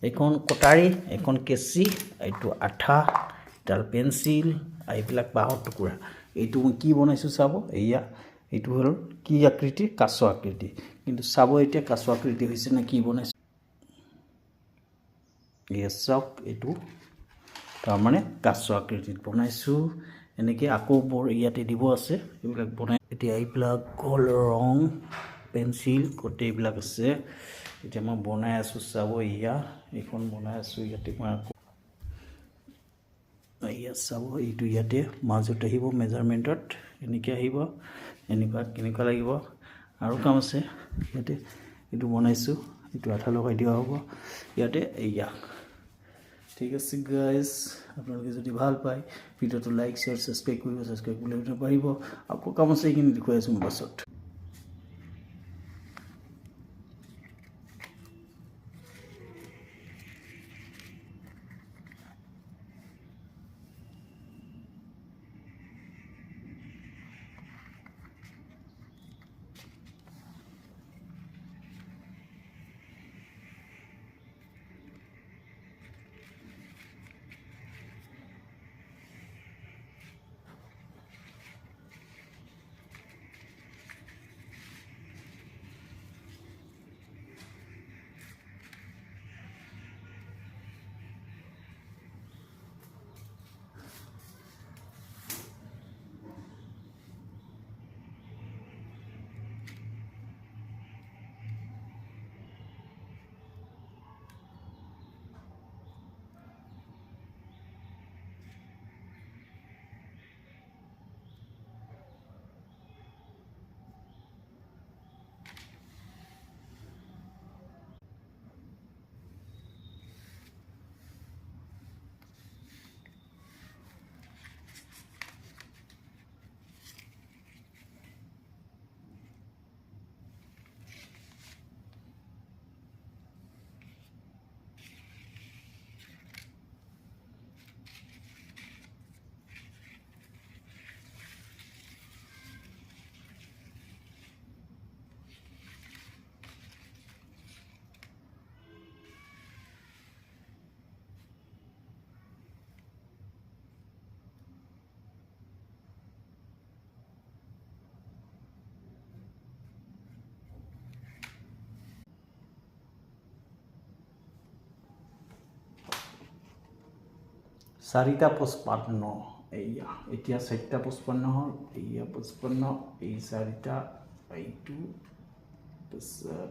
এইখন কটাৰী, এইখন কেঁচি, এইটো আঠা, এডাল পেঞ্চিল, এইবিলাক বাঁহৰ টুকুৰা। এইটো মই কি বনাইছোঁ চাব। এয়া এইটো হ'ল কি আকৃতি? কাছ আকৃতি। কিন্তু চাব এতিয়া কাছ আকৃতি হৈছে নে কি বনাইছোঁ। এয়া চাওক, এইটো তাৰমানে কাছ আকৃতিত বনাইছোঁ। এনেকৈ আকৌ ইয়াতে দিব আছে, এইবিলাক বনাই। এতিয়া এইবিলাক হ'ল ৰং, পেঞ্চিল, গোটেইবিলাক আছে। এতিয়া মই বনাই আছোঁ চাব। এয়া এইখন বনাই আছোঁ। ইয়াতে মই আকৌ এয়া চাব, এইটো ইয়াতে মাজত আহিব মেজাৰমেণ্টত, এনেকৈ আহিব, কেনেকুৱা লাগিব। আৰু কাম আছে ইয়াতে। এইটো বনাইছোঁ, এইটো আঠা লগাই দিয়া হ'ব ইয়াতে। এয়া ঠিক আছে গাইজ, আপোনালোকে যদি ভাল পায় ভিডিঅ'টো লাইক, শ্বেয়াৰ, ছাবস্ক্ৰাইব কৰিব। ছাবস্ক্ৰাইব কৰিবলৈ পাৰিব। আকৌ কাম আছে, এইখিনি দেখুৱাই আছোঁ মোৰ পাছত। চাৰিটা 55। এইয়া এতিয়া 4টা 55 হ'ল। এইয়া 55, এই 4টা, এইটো তাৰপিছত